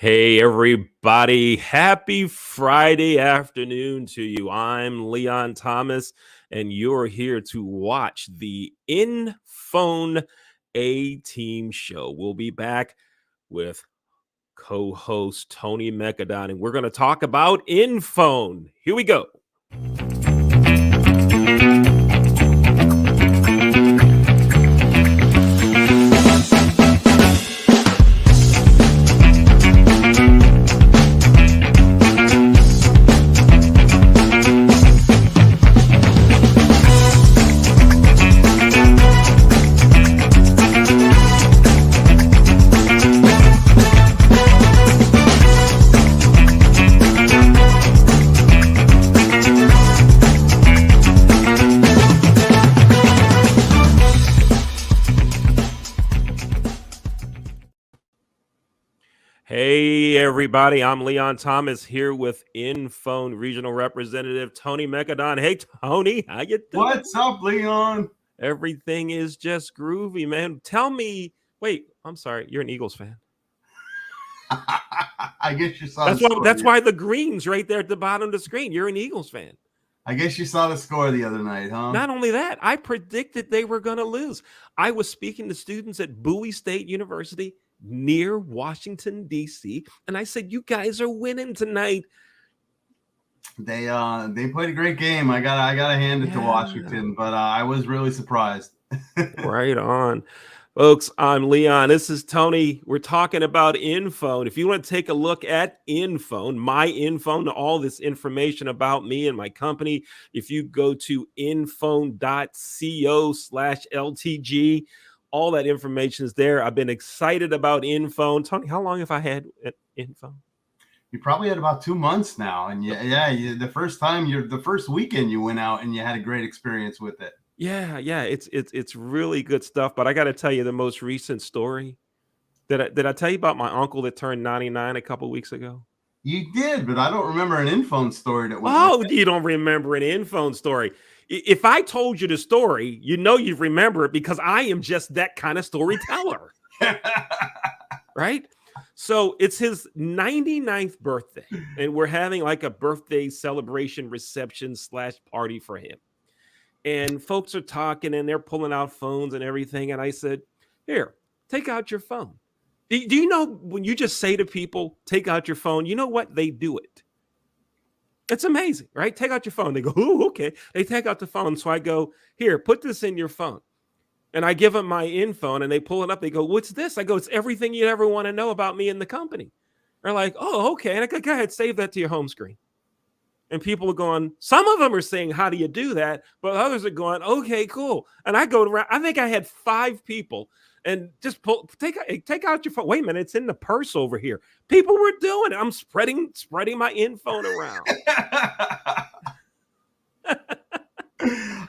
Hey, everybody. Happy Friday afternoon to you. I'm Leon Thomas, and you're here to watch the InPhone A-Team show. We'll be back with co-host Tony Mecadon, and we're going to talk about InPhone. Here we go. Hey, everybody. I'm Leon Thomas here with InPhone Regional Representative Tony Mecadon. Hey, Tony, how you doing? What's up, Leon? Everything is just groovy, man. Tell me, wait, I'm sorry. You're an Eagles fan. I guess you saw That's why the green's right there at the bottom of the screen. You're an Eagles fan. I guess you saw the score the other night, huh? Not only that, I predicted they were going to lose. I was speaking to students at Bowie State University near Washington, D.C., and I said, you guys are winning tonight. They played a great game. I gotta hand it to Washington, but I was really surprised. Right on. Folks, I'm Leon. This is Tony. We're talking about InPhone. If you want to take a look at InPhone, my InPhone, all this information about me and my company, if you go to inphone.co/LTG, all that information is there. I've been excited about InPhone. Tony, how long have I had at InPhone? You probably had about 2 months now, and the first weekend you went out and you had a great experience with it. Yeah, it's really good stuff. But I got to tell you the most recent story. Did I tell you about my uncle that turned 99 a couple weeks ago? You did, but I don't remember an InPhone story that went. Oh, you don't remember an InPhone story? If I told you the story, you know you'd remember it because I am just that kind of storyteller. Right? So it's his 99th birthday, and we're having like a birthday celebration reception / party for him. And folks are talking and they're pulling out phones and everything. And I said, here, take out your phone. Do you know when you just say to people, take out your phone, you know what? They do it. It's amazing, right? Take out your phone. They go, oh, okay. They take out the phone. So I go, here, put this in your phone. And I give them my InPhone and they pull it up. They go, what's this? I go, it's everything you'd ever want to know about me and the company. They're like, oh, okay. And I go, go ahead, save that to your home screen. And people are going, some of them are saying, how do you do that? But others are going, okay, cool. And I go around, I think I had 5 people and just take out your phone. Wait a minute, it's in the purse over here. People were doing it. I'm spreading my InPhone around.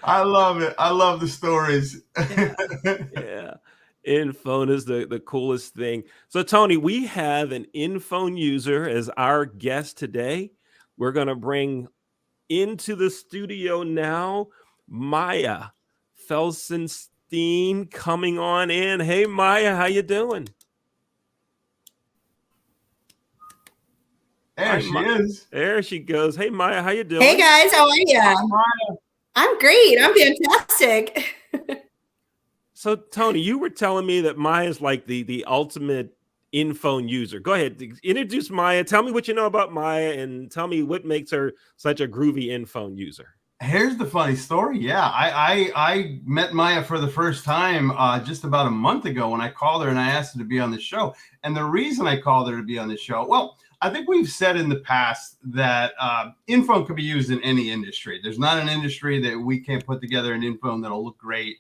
I love it. I love the stories. Yeah. InPhone is the coolest thing. So, Tony, we have an InPhone user as our guest today. We're going to bring into the studio now Maya Felsenstein coming on in. Hey, Maya, how you doing? There she is. There she goes. Hey, Maya, how you doing? Hey, guys. How are you? I'm great. I'm fantastic. So, Tony, you were telling me that Maya's like the ultimate InPhone user. Go ahead, introduce Maya. Tell me what you know about Maya and tell me what makes her such a groovy InPhone user. Here's the funny story. Yeah, I met Maya for the first time just about a month ago when I called her and I asked her to be on the show. And the reason I called her to be on the show, well, I think we've said in the past that InPhone could be used in any industry. There's not an industry that we can't put together an InPhone that'll look great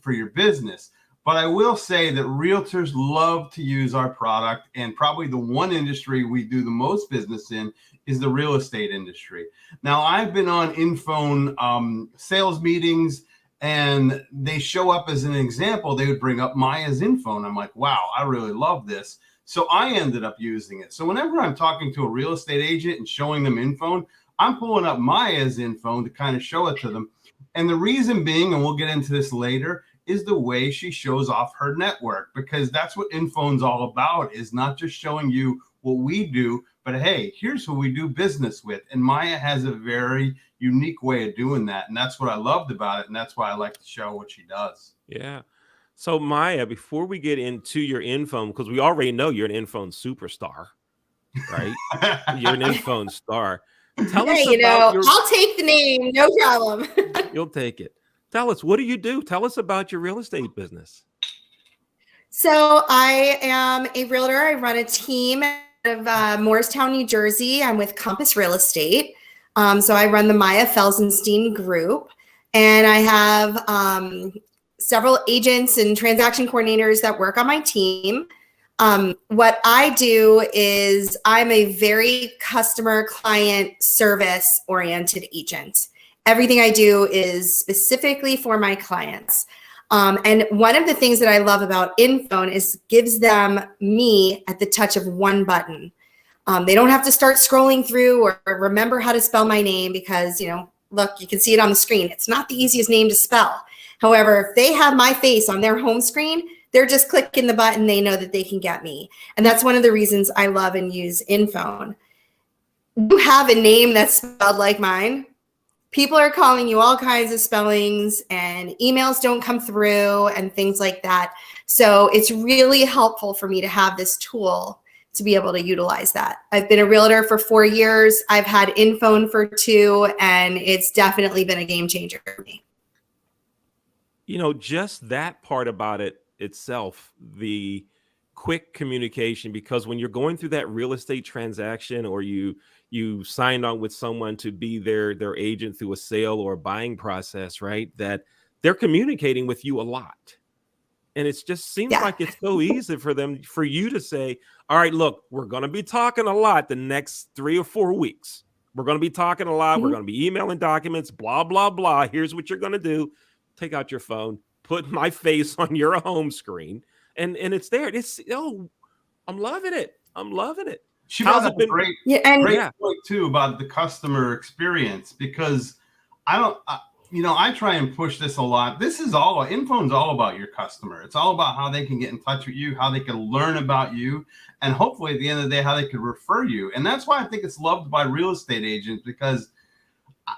for your business. But I will say that realtors love to use our product, and probably the one industry we do the most business in is the real estate industry. Now, I've been on InPhone sales meetings, and they show up as an example. They would bring up Maya's InPhone. I'm like, wow, I really love this. So I ended up using it. So whenever I'm talking to a real estate agent and showing them InPhone, I'm pulling up Maya's InPhone to kind of show it to them. And the reason being, and we'll get into this later, is the way she shows off her network, because that's what InPhone's all about, is not just showing you what we do, but hey, here's who we do business with. And Maya has a very unique way of doing that. And that's what I loved about it. And that's why I like to show what she does. Yeah. So Maya, before we get into your InPhone, because we already know you're an InPhone superstar, right? You're an InPhone star. Tell us about I'll take the name, no problem. You'll take it. Tell us, what do you do? Tell us about your real estate business. So I am a realtor. I run a team of Morristown, New Jersey. I'm with Compass Real Estate. So I run the Maya Felsenstein group, and I have several agents and transaction coordinators that work on my team. What I do is I'm a very customer client service oriented agent. Everything I do is specifically for my clients. And one of the things that I love about InPhone is gives them me at the touch of one button. They don't have to start scrolling through or remember how to spell my name because, look, you can see it on the screen. It's not the easiest name to spell. However, if they have my face on their home screen, they're just clicking the button. They know that they can get me. And that's one of the reasons I love and use InPhone. You have a name that's spelled like mine. People are calling you all kinds of spellings and emails don't come through and things like that. So it's really helpful for me to have this tool to be able to utilize that. I've been a realtor for 4 years. I've had InPhone for 2, and it's definitely been a game changer for me. Just that part about it itself, the quick communication, because when you're going through that real estate transaction or you signed on with someone to be their agent through a sale or a buying process, right? That they're communicating with you a lot. And it just seems like it's so easy for you to say, all right, look, we're going to be talking a lot the next 3 or 4 weeks. We're going to be talking a lot. We're going to be emailing documents, blah, blah, blah. Here's what you're going to do. Take out your phone, put my face on your home screen, and it's there. I'm loving it. I'm loving it. She brought up a great point too about the customer experience, because I try and push this a lot. InPhone's all about your customer. It's all about how they can get in touch with you, how they can learn about you, and hopefully at the end of the day, how they can refer you. And that's why I think it's loved by real estate agents, because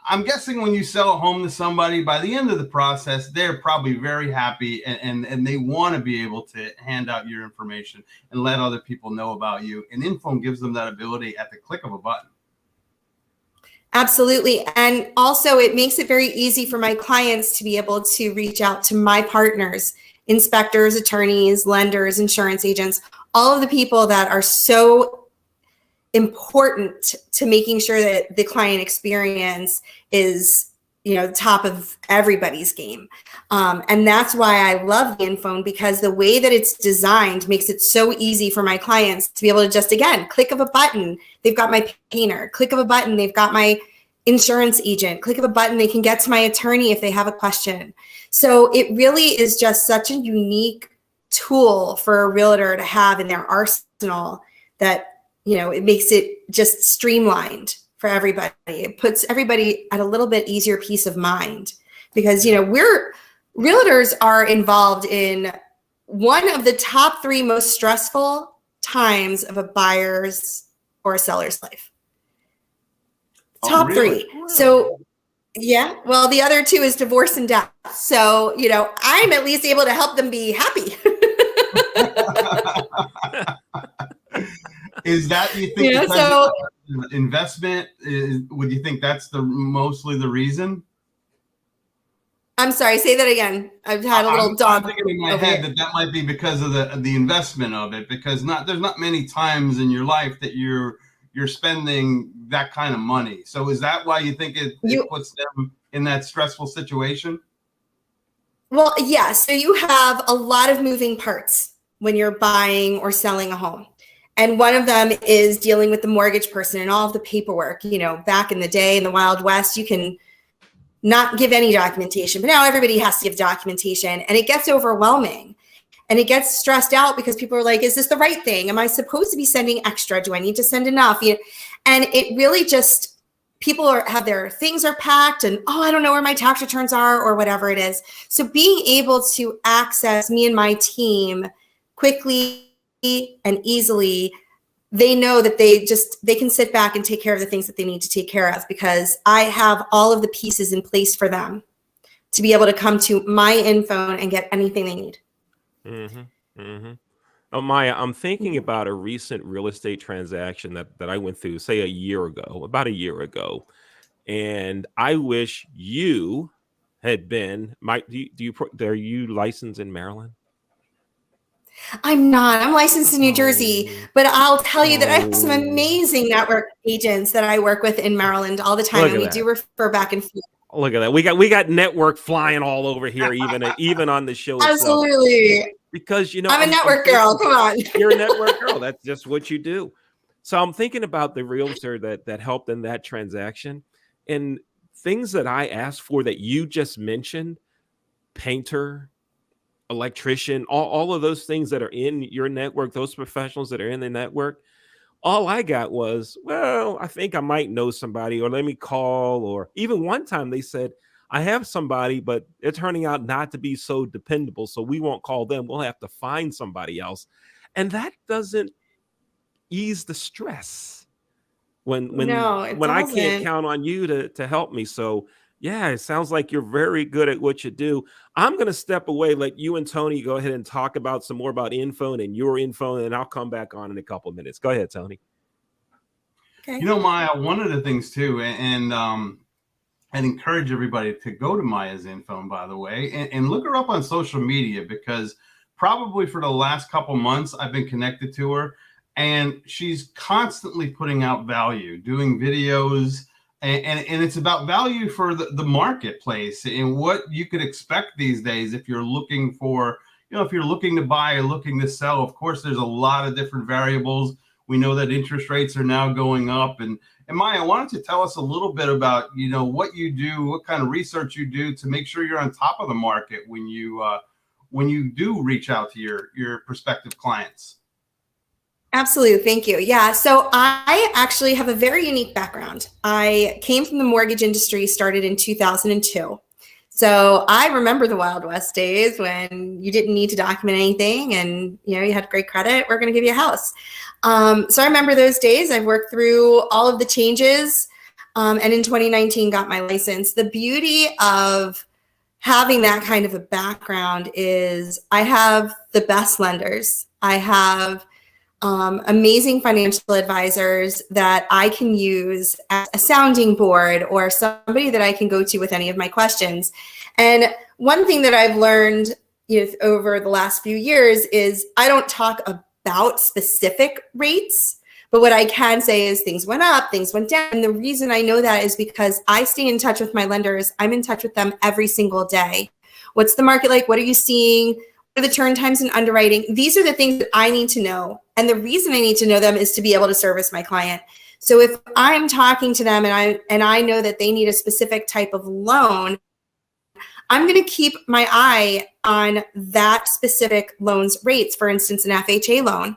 I'm guessing when you sell a home to somebody, by the end of the process, they're probably very happy and they want to be able to hand out your information and let other people know about you. And InPhone gives them that ability at the click of a button. Absolutely. And also it makes it very easy for my clients to be able to reach out to my partners, inspectors, attorneys, lenders, insurance agents, all of the people that are so important to making sure that the client experience is, top of everybody's game. And that's why I love the InPhone, because the way that it's designed makes it so easy for my clients to be able to just, again, click of a button, they've got my painter, click of a button, they've got my insurance agent, click of a button, they can get to my attorney if they have a question. So it really is just such a unique tool for a realtor to have in their arsenal that it makes it just streamlined for everybody. It puts everybody at a little bit easier peace of mind, because, realtors are involved in one of the top 3 most stressful times of a buyer's or a seller's life. Top 3. So well, the other 2 is divorce and death. So, I'm at least able to help them be happy. Is that, you think, investment? Would you think that's mostly the reason? I'm sorry, say that again. I've had a little dog. I'm thinking in my head that might be because of the investment of it, because there's not many times in your life that you're spending that kind of money. So is that why you think it puts them in that stressful situation? Well, yeah. So you have a lot of moving parts when you're buying or selling a home. And one of them is dealing with the mortgage person and all of the paperwork. Back in the day in the Wild West, you can not give any documentation, but now everybody has to give documentation, and it gets overwhelming and it gets stressed out because people are like, is this the right thing? Am I supposed to be sending extra? Do I need to send enough? And it really just people have their things are packed and, oh, I don't know where my tax returns are or whatever it is. So being able to access me and my team quickly and easily, they know that they can sit back and take care of the things that they need to take care of, because I have all of the pieces in place for them to be able to come to my InPhone and get anything they need. Mm-hmm. Mm-hmm. Oh, Maya, I'm thinking about a recent real estate transaction that I went through, say about a year ago. And I wish you had been, are you licensed in Maryland? I'm not. I'm licensed in New Jersey, but I'll tell you that I have some Oh. amazing network agents that I work with in Maryland all the time, Look and at we that. do refer back and forth. Look at that. We got network flying all over here, even on the show itself. Absolutely. Because I'm a network girl. Come on. You're a network girl. That's just what you do. So I'm thinking about the realtor that helped in that transaction, and things that I asked for that you just mentioned: painter, electrician, all of those things that are in your network, those professionals that are in the network. All I got was, well, I think I might know somebody, or let me call. Or even one time they said, I have somebody, but they're turning out not to be so dependable, so we won't call them. We'll have to find somebody else. And that doesn't ease the stress when I can't count on you to help me. So yeah, it sounds like you're very good at what you do. I'm going to step away, let you and Tony go ahead and talk about some more about InPhone and your InPhone, and I'll come back on in a couple of minutes. Go ahead, Tony. Okay. You know, Maya, one of the things too, and I'd encourage everybody to go to Maya's InPhone, by the way, and look her up on social media, because probably for the last couple months I've been connected to her, and she's constantly putting out value, doing videos. And it's about value for the marketplace and what you could expect these days if you're looking for, if you're looking to buy or looking to sell. Of course, there's a lot of different variables. We know that interest rates are now going up. And Maya, why don't you tell us a little bit about, what you do, what kind of research you do to make sure you're on top of the market when you do reach out to your prospective clients? Absolutely. Thank you. Yeah. So I actually have a very unique background. I came from the mortgage industry, started in 2002. So I remember the Wild West days when you didn't need to document anything and, you had great credit. We're going to give you a house. So I remember those days. I've worked through all of the changes, and in 2019 got my license. The beauty of having that kind of a background is I have the best lenders. I have amazing financial advisors that I can use as a sounding board, or somebody that I can go to with any of my questions. And one thing that I've learned over the last few years is I don't talk about specific rates, but what I can say is things went up, things went down. And the reason I know that is because I stay in touch with my lenders. I'm in touch with them every single day. What's the market like? What are you seeing? The turn times and underwriting. These are the things that I need to know. And the reason I need to know them is to be able to service my client. So if I'm talking to them and I know that they need a specific type of loan, I'm going to keep my eye on that specific loan's rates. For instance, an FHA loan.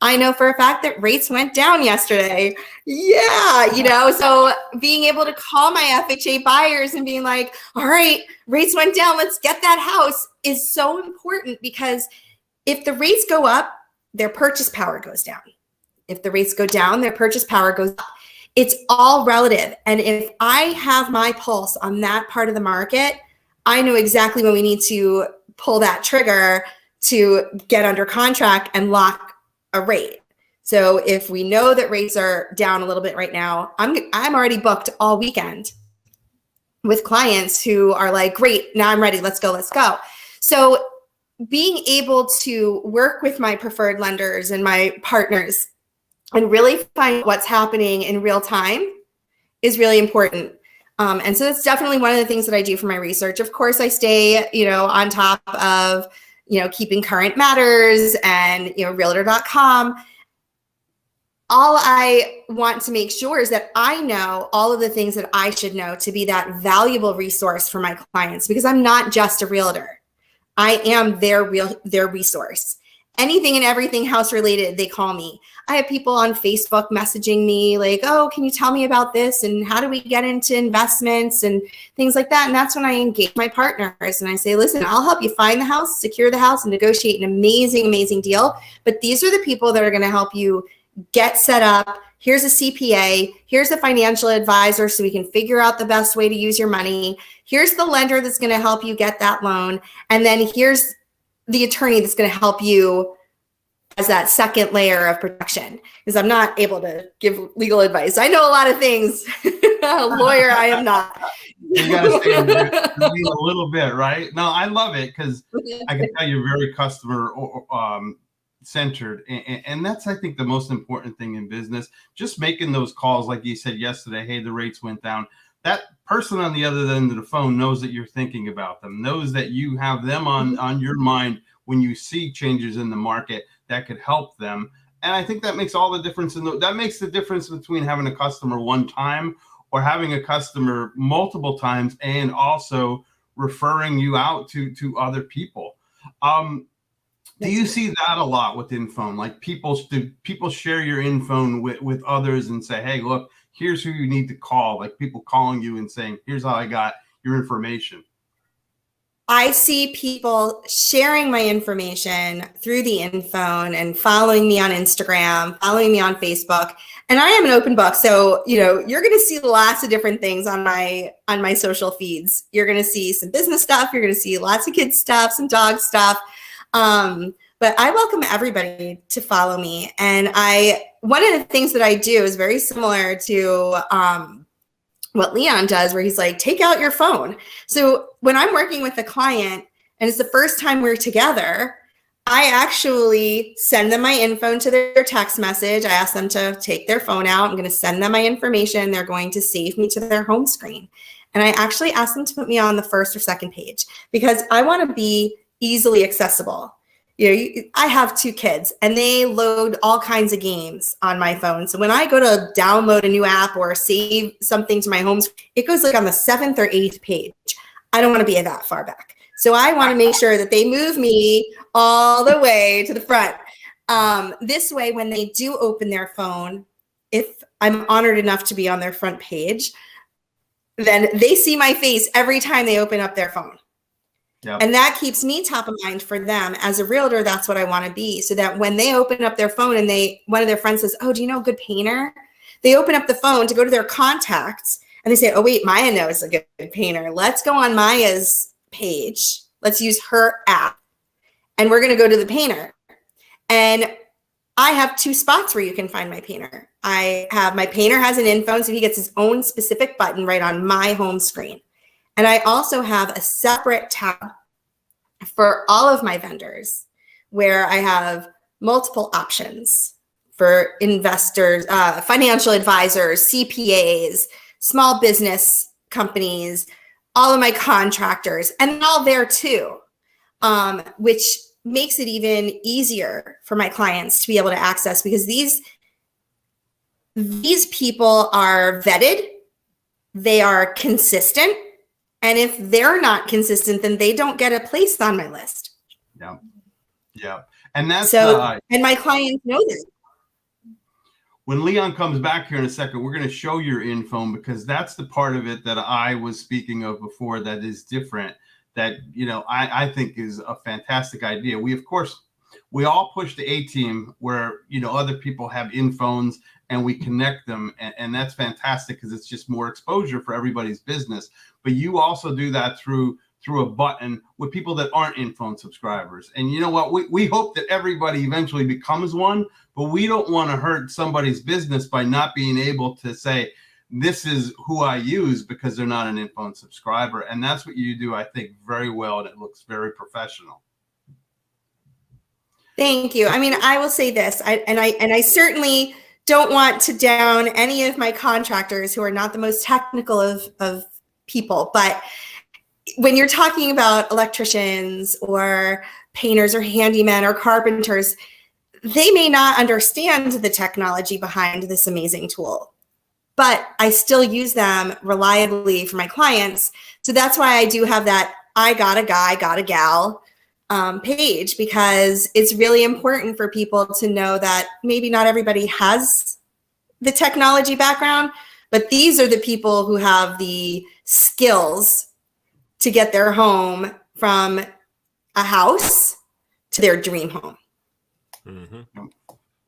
I know for a fact that rates went down yesterday. Yeah, so being able to call my FHA buyers and being like, all right, rates went down, let's get that house, is so important, because if the rates go up, their purchase power goes down. If the rates go down, their purchase power goes up. It's all relative. And if I have my pulse on that part of the market, I know exactly when we need to pull that trigger to get under contract and lock a rate. So if we know that rates are down a little bit right now, I'm already booked all weekend with clients who are like, great, now I'm ready, let's go. So being able to work with my preferred lenders and my partners and really find what's happening in real time is really important. And so that's definitely one of the things that I do for my research. Of course, I stay, on top of keeping current matters and, realtor.com. All I want to make sure is that I know all of the things that I should know to be that valuable resource for my clients, because I'm not just a realtor. I am their resource. anything and everything house related, they call me. I have people on Facebook messaging me like, oh, can you tell me about this? And how do we get into investments and things like that? And that's when I engage my partners and I say, listen, I'll help you find the house, secure the house, and negotiate an amazing, amazing deal. But these are the people that are going to help you get set up. Here's a CPA. Here's a financial advisor so we can figure out the best way to use your money. Here's the lender that's going to help you get that loan. And then here's the attorney that's going to help you as that second layer of protection, because I'm not able to give legal advice. I know a lot of things. A lawyer, I am not. You got to stay in a little bit, right? No, I love it because I can tell you're very customer centered. And that's, I think, the most important thing in business. Just making those calls, like you said yesterday, hey, the rates went down. That person on the other end of the phone knows that you're thinking about them, knows that you have them on your mind when you see changes in the market that could help them. And I think that makes all the difference. That makes the difference between having a customer one time or having a customer multiple times and also referring you out to other people. Do you see that a lot with InPhone? Like do people share your InPhone with others and say, hey, look, here's who you need to call, like people calling you and saying, here's how I got your information? I see people sharing my information through the InPhone and following me on Instagram, following me on Facebook. And I am an open book. So, you're going to see lots of different things on my social feeds. You're going to see some business stuff. You're going to see lots of kids stuff, some dog stuff. But I welcome everybody to follow me. And one of the things that I do is very similar to what Leon does, where he's like, take out your phone. So when I'm working with a client and it's the first time we're together, I actually send them my InPhone to their text message. I ask them to take their phone out. I'm going to send them my information. They're going to save me to their home screen. And I actually ask them to put me on the first or second page because I want to be easily accessible. I have 2 kids and they load all kinds of games on my phone. So when I go to download a new app or save something to my home, it goes like on the 7th or 8th page. I don't want to be that far back. So I want to make sure that they move me all the way to the front. This way, when they do open their phone, if I'm honored enough to be on their front page, then they see my face every time they open up their phone. Yep. And that keeps me top of mind for them. As a realtor, that's what I want to be. So that when they open up their phone and one of their friends says, oh, do you know a good painter? They open up the phone to go to their contacts and they say, oh, wait, Maya knows a good painter. Let's go on Maya's page. Let's use her app. And we're going to go to the painter. And I have 2 spots where you can find my painter. My painter has an InPhone, so he gets his own specific button right on my home screen. And I also have a separate tab for all of my vendors where I have multiple options for investors, financial advisors, CPAs, small business companies, all of my contractors, and all there too, which makes it even easier for my clients to be able to access because these people are vetted, they are consistent. And if they're not consistent, then they don't get a place on my list. Yeah. Yeah. And that's and my clients know this. When Leon comes back here in a second, we're going to show your InPhone because that's the part of it that I was speaking of before that is different, that, I think is a fantastic idea. We all push the A-Team where, other people have InPhones and we connect them. And that's fantastic because it's just more exposure for everybody's business. But you also do that through a button with people that aren't InPhone subscribers. And you know what? We hope that everybody eventually becomes one, but we don't want to hurt somebody's business by not being able to say, this is who I use because they're not an InPhone subscriber. And that's what you do, I think, very well. And it looks very professional. Thank you. I mean, I will say this, I certainly don't want to down any of my contractors who are not the most technical of people. But when you're talking about electricians or painters or handymen or carpenters, they may not understand the technology behind this amazing tool, but I still use them reliably for my clients. So that's why I do have that I got a guy, got a gal page, because it's really important for people to know that maybe not everybody has the technology background, but these are the people who have the skills to get their home from a house to their dream home.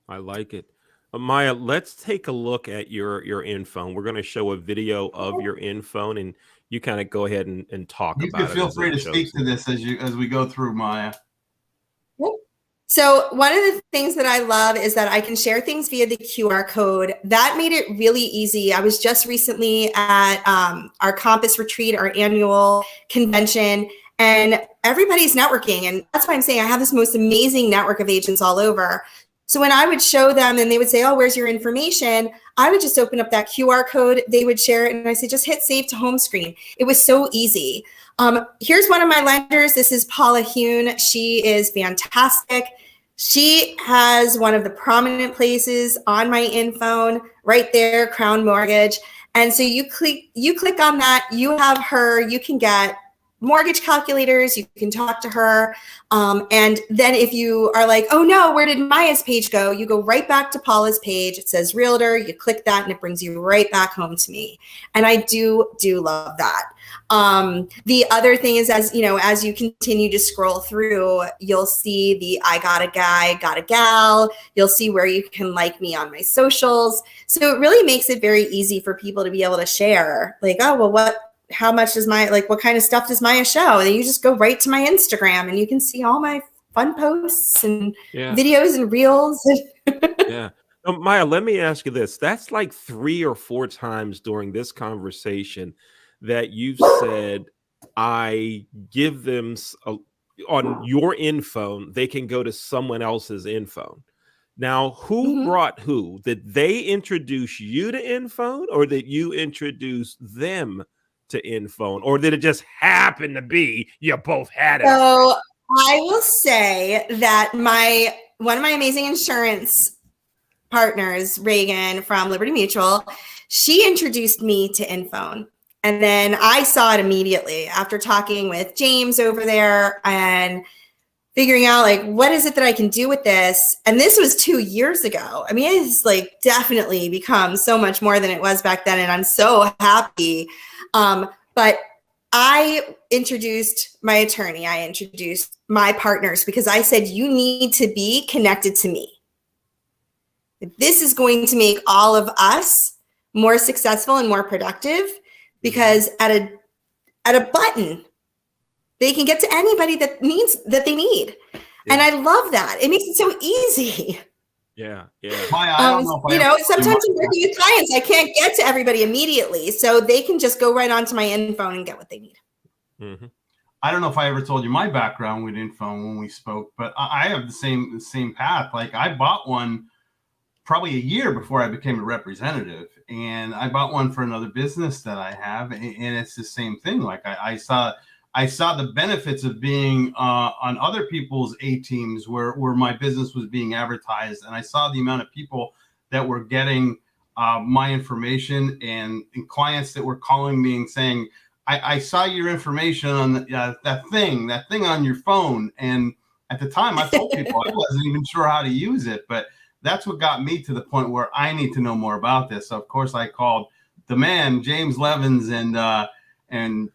I like it. Maya, let's take a look at your InPhone. We're going to show a video of your InPhone, and you kind of go ahead and talk You about can it. feel free to speak to this as we go through, Maya. So one of the things that I love is that I can share things via the QR code. That made it really easy. I was just recently at our Compass retreat, our annual convention, and everybody's networking. And that's why I'm saying I have this most amazing network of agents all over. So when I would show them and they would say, oh, where's your information? I would just open up that QR code. They would share it. And I say, just hit save to home screen. It was so easy. Here's one of my lenders. This is Paula Hune. She is fantastic. She has one of the prominent places on my InPhone right there, Crown Mortgage. And so you click on that, you have her, you can get mortgage calculators, you can talk to her. And then if you are like, oh no, where did Maya's page go? You go right back to Paula's page. It says realtor, you click that and it brings you right back home to me. And I do love that. The other thing is, as you continue to scroll through, you'll see the I got a guy, got a gal. You'll see where you can like me on my socials. So it really makes it very easy for people to be able to share, like, oh, well, how much does what kind of stuff does Maya show? And then you just go right to my Instagram and you can see all my fun posts and videos and reels. Yeah. Maya, let me ask you this. That's like 3 or 4 times during this conversation that you've said, I give them on your InPhone, they can go to someone else's InPhone. Now, who brought who? Did they introduce you to InPhone, or did you introduce them to InPhone, or did it just happen to be you both had it? So I will say that one of my amazing insurance partners, Reagan from Liberty Mutual, she introduced me to InPhone. And then I saw it immediately after talking with James over there and figuring out, like, what is it that I can do with this? And this was 2 years ago. I mean, it's like definitely become so much more than it was back then. And I'm so happy. But I introduced my attorney. I introduced my partners because I said, you need to be connected to me. This is going to make all of us more successful and more productive, because at a button, they can get to anybody that they need. Yeah. And I love that. It makes it so easy. Yeah. Maya, I don't know if sometimes I'm working with clients, I can't get to everybody immediately. So they can just go right onto my InPhone and get what they need. I don't know if I ever told you my background with InPhone when we spoke, but I have the same path. Like, I bought one probably a year before I became a representative, and I bought one for another business that I have, and it's the same thing. Like, I saw the benefits of being on other people's A-Teams where my business was being advertised, and I saw the amount of people that were getting my information, and clients that were calling me and saying, I saw your information on that thing on your phone. And at the time, I told people I wasn't even sure how to use it, but that's what got me to the point where I need to know more about this. So of course I called the man, James Levins, and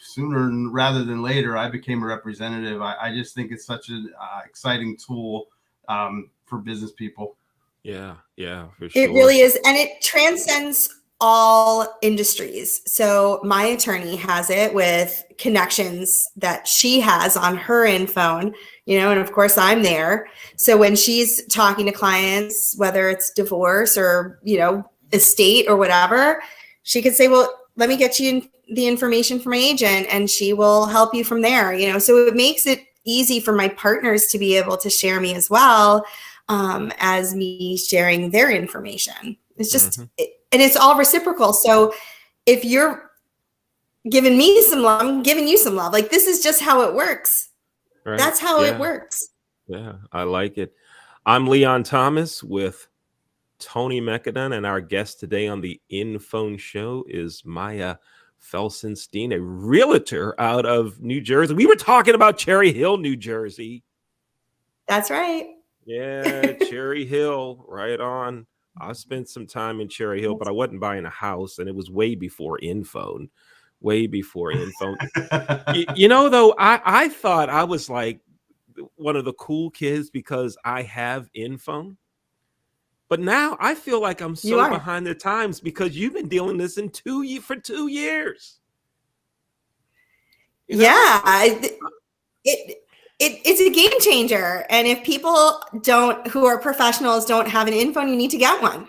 sooner rather than later, I became a representative. I just think it's such an exciting tool for business people. Yeah, for sure. It really is. And it transcends all industries. So my attorney has it with connections that she has on her InPhone, and of course I'm there. So when she's talking to clients, whether it's divorce or, estate or whatever, she could say, well, let me get you the information from my agent and she will help you from there. So it makes it easy for my partners to be able to share me as well as me sharing their information. It's just, and it's all reciprocal. So if you're giving me some love, I'm giving you some love. Like, this is just how it works. Right. That's how it works. Yeah, I like it. I'm Leon Thomas with Tony Mecadon, and our guest today on the InPhone Show is Maya Felsenstein, a realtor out of New Jersey. We were talking about Cherry Hill, New Jersey. That's right. Yeah, Cherry Hill, right on. I spent some time in Cherry Hill, but I wasn't buying a house, and it was way before InPhone. Way before InPhone. You know, though, I thought I was like one of the cool kids because I have InPhone. But now I feel like I'm so behind the times because you've been dealing this for 2 years. You know? Yeah, it's a game changer. And if people who are professionals don't have an InPhone, you need to get one.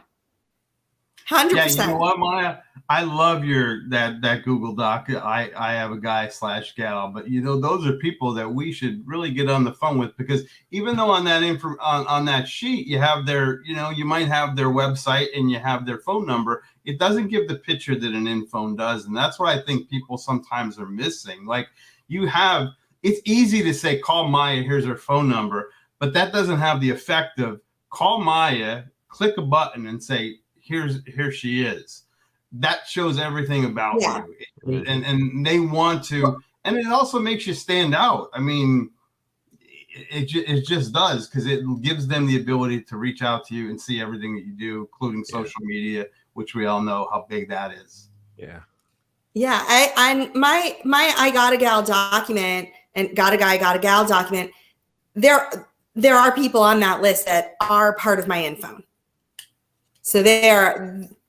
100%. Yeah, you know what, Maya? I love that Google Doc. I have a guy / gal, but you know, those are people that we should really get on the phone with, because even though on that on that sheet you have their, you know, you might have their website and you have their phone number, it doesn't give the picture that an InPhone does, and that's what I think people sometimes are missing. Like, it's easy to say, call Maya, here's her phone number, but that doesn't have the effect of call Maya, click a button, and say, here she is. That shows everything about you, and they want to, and it also makes you stand out. I mean, it just does, because it gives them the ability to reach out to you and see everything that you do, including social media, which we all know how big that is. Yeah. My I Got a Gal document and Got a Guy, Got a Gal document, there are people on that list that are part of my InPhone. So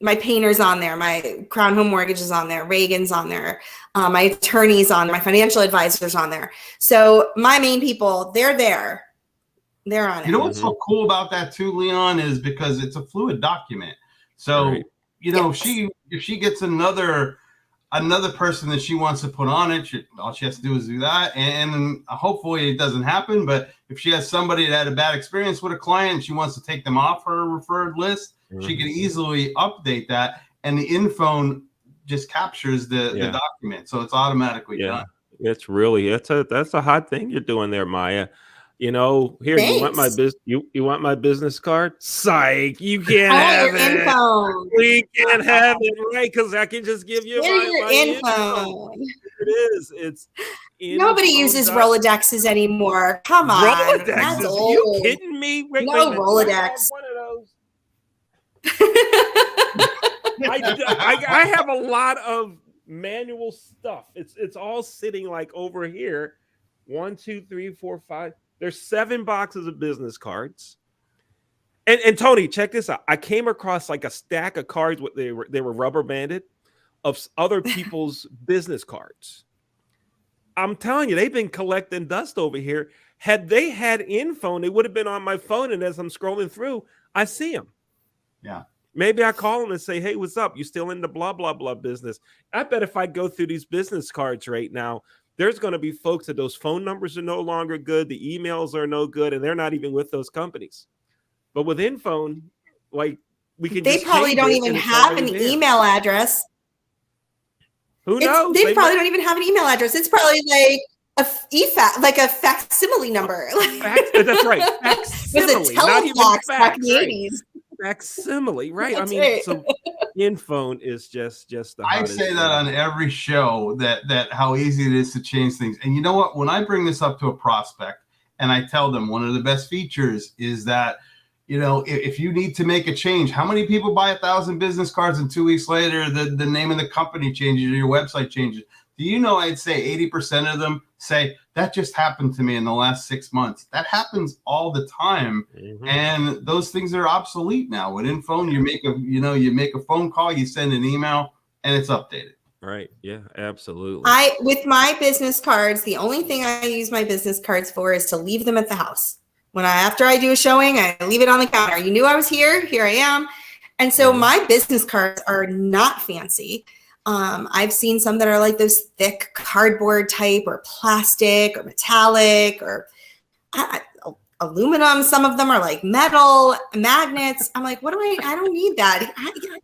my painter's on there, my Crown Home Mortgage is on there, Reagan's on there, my attorney's on there, my financial advisor's on there. So my main people, they're there. They're on it. You know what's so cool about that too, Leon, is because it's a fluid document. So, you know, if she gets another person that she wants to put on it, all she has to do is do that. And hopefully it doesn't happen. But if she has somebody that had a bad experience with a client and she wants to take them off her referred list, she can easily update that. And the InPhone just captures the document. So it's automatically done. It's really, that's a hot thing you're doing there, Maya. You know, here, Thanks. you want my business card? Psych, you can't have it. InPhone. We can't have it, right? Because I can just give you my InPhone. It is. It's nobody uses Rolodexes anymore. Come on, Rolodexes? That's Are you kidding me? Wait, Rolodex. One of those. I have a lot of manual stuff. It's all sitting like over here. 1, 2, 3, 4, 5. There's 7 boxes of business cards. And Tony, check this out. I came across like a stack of cards. They were rubber banded of other people's business cards. I'm telling you, they've been collecting dust over here. Had they had InPhone, they would have been on my phone. And as I'm scrolling through, I see them. Yeah. Maybe I call them and say, hey, what's up? You still in the blah, blah, blah business? I bet if I go through these business cards right now, there's going to be folks that those phone numbers are no longer good. The emails are no good. And they're not even with those companies. But with InPhone, like we can they probably don't even have an email address. Who knows? They probably don't even have an email address. It's probably like a facsimile number. That's right. Facsimile. Was it telefax back in the 80s? Facsimile, right? That's I mean, right. So InPhone is just the I say that on every show that how easy it is to change things. And you know what? When I bring this up to a prospect and I tell them one of the best features is that, you know, if you need to make a change, how many people buy 1,000 business cards and 2 weeks later the name of the company changes or your website changes? Do you know, I'd say 80% of them say that just happened to me in the last 6 months. That happens all the time. Mm-hmm. And those things are obsolete now. With InPhone, you make a phone call, you send an email, and it's updated. Right. Yeah, absolutely. With my business cards, the only thing I use my business cards for is to leave them at the house. After I do a showing, I leave it on the counter. You knew I was here. Here I am. And so my business cards are not fancy. I've seen some that are like those thick cardboard type or plastic or metallic or aluminum. Some of them are like metal magnets. I'm like, I don't need that.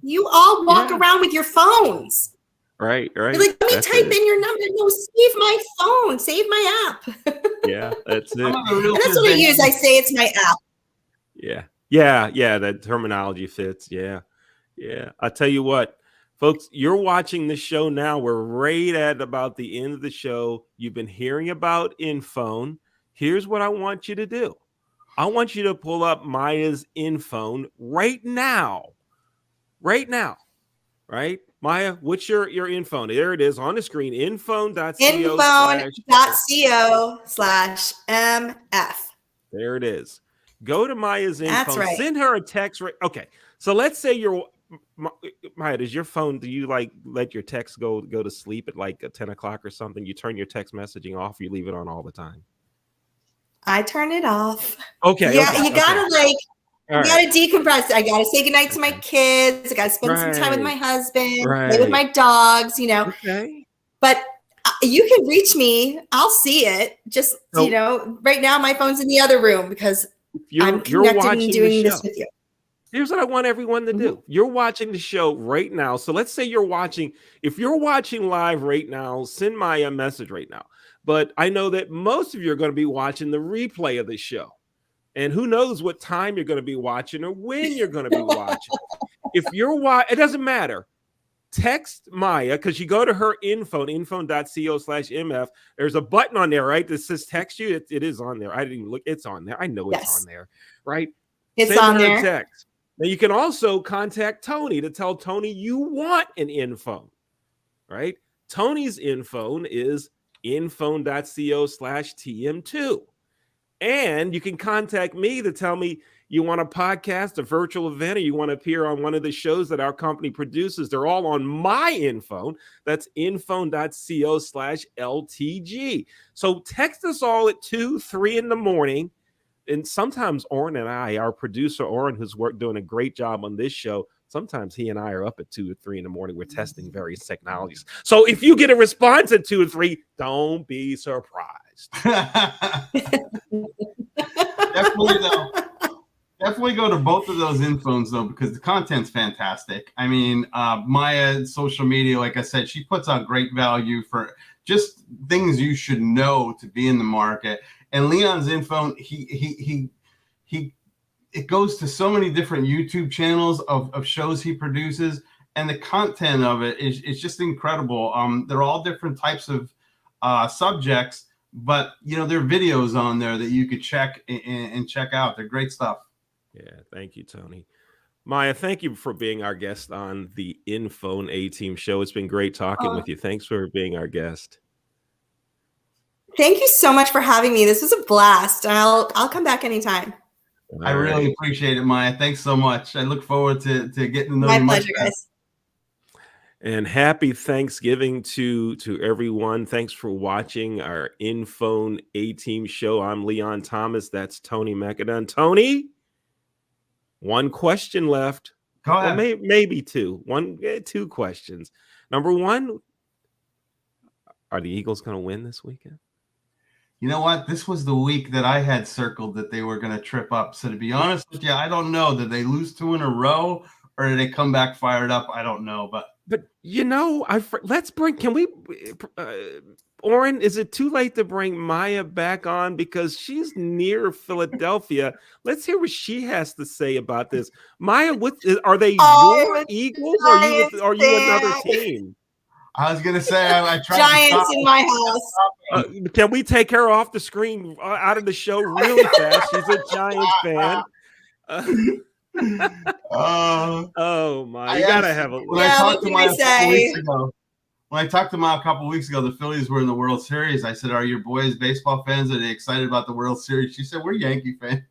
You all walk around with your phones. Right. You're like, let me type in your number. No, save my phone. Save my app. Yeah, that's it. And that's what I use. I say it's my app. Yeah. That terminology fits. Yeah. I tell you what, Folks, you're watching the show now. We're right at about the end of the show. You've been hearing about InPhone. Here's what I want you to do. I want you to pull up Maya's InPhone right now. Right now. Right? Maya, what's your InPhone? There it is on the screen. InPhone.co/MF. There it is. Go to Maya's InPhone. That's right. Send her a text. Okay. So let's say you're Maya, does your phone, do you like let your text go to sleep at like 10 o'clock or something? You turn your text messaging off, you leave it on all the time? I turn it off. Okay. Yeah, okay, you gotta okay. gotta decompress. I gotta say goodnight to my kids. I gotta spend some time with my husband, play with my dogs, Okay. But you can reach me. I'll see it. Just, right now my phone's in the other room because I'm connected and doing this with you. Here's what I want everyone to do. You're watching the show right now. So let's say if you're watching live right now, send Maya a message right now. But I know that most of you are going to be watching the replay of the show. And who knows what time you're going to be watching or when you're going to be watching. If you're it doesn't matter. Text Maya, because you go to her InPhone.co/MF. There's a button on there, right? That says text you. It is on there. I didn't even look. It's on there. I know it's on there, right? It's Send on her there. a text. Now you can also contact Tony to tell Tony you want an InPhone, right? Tony's InPhone is InPhone.co/TM2. And you can contact me to tell me you want a podcast, a virtual event, or you want to appear on one of the shows that our company produces. They're all on my InPhone. That's InPhone.co/LTG. So text us all at 2, 3 in the morning. And sometimes Oren and I, our producer Oren, who's doing a great job on this show, sometimes he and I are up at 2 or 3 in the morning. We're testing various technologies. So if you get a response at 2 or 3, don't be surprised. Definitely go to both of those InPhones though, because the content's fantastic. I mean, Maya, social media, like I said, she puts out great value for just things you should know to be in the market. And Leon's InPhone, it goes to so many different YouTube channels of shows he produces, and the content of it is just incredible. They're all different types of subjects, but there are videos on there that you could check and check out. They're great stuff. Yeah, thank you, Tony. Maya, thank you for being our guest on the InPhone A-Team show. It's been great talking with you. Thanks for being our guest. Thank you so much for having me. This was a blast. I'll come back anytime. I really appreciate it, Maya. Thanks so much. I look forward to getting to know you. My pleasure, guys. And happy Thanksgiving to everyone. Thanks for watching our InPhone A-Team show. I'm Leon Thomas. That's Tony Mecadon. Tony, one question left. Go ahead. Well, maybe two. Two questions. Number one, are the Eagles going to win this weekend? You know what? This was the week that I had circled that they were going to trip up. So to be honest with you, I don't know. Did they lose 2 in a row or did they come back fired up? I don't know. But Oren, is it too late to bring Maya back on because she's near Philadelphia? Let's hear what she has to say about this. Maya, are they your Eagles or are you another team? I was gonna say I tried Giants in my house. Can we take her off the screen out of the show really fast? She's a Giants fan. Oh my! You gotta have a. When I talked to Maya a couple weeks ago, the Phillies were in the World Series. I said, "Are your boys baseball fans? Are they excited about the World Series?" She said, "We're Yankee fans."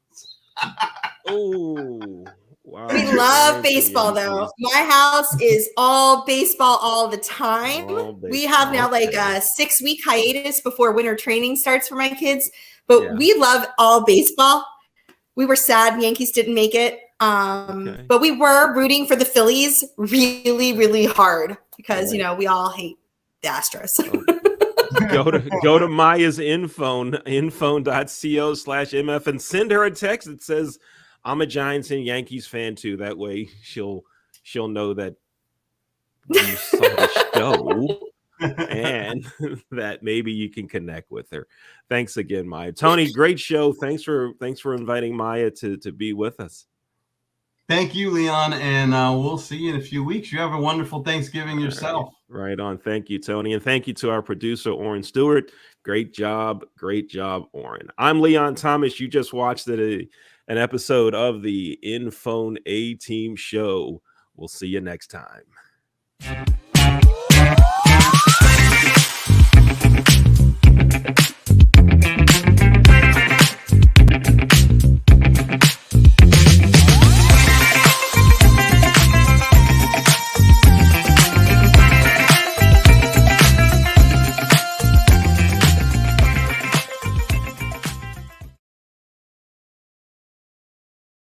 Oh. Wow. We love baseball, though. My house is all baseball all the time. We have now like a 6-week hiatus before winter training starts for my kids, but we love all baseball. We were sad Yankees didn't make it, but we were rooting for the Phillies really, really hard because, we all hate the Astros. Go to Maya's InPhone.co/MF and send her a text that says, I'm a Giants and Yankees fan too. That way she'll know that you saw the show and that maybe you can connect with her. Thanks again, Maya. Tony, great show. Thanks for inviting Maya to be with us. Thank you, Leon, and we'll see you in a few weeks. You have a wonderful Thanksgiving yourself. Right on. Thank you, Tony. And thank you to our producer, Orrin Stewart. Great job. Great job, Orrin. I'm Leon Thomas. You just watched an episode of the InPhone A-Team show. We'll see you next time.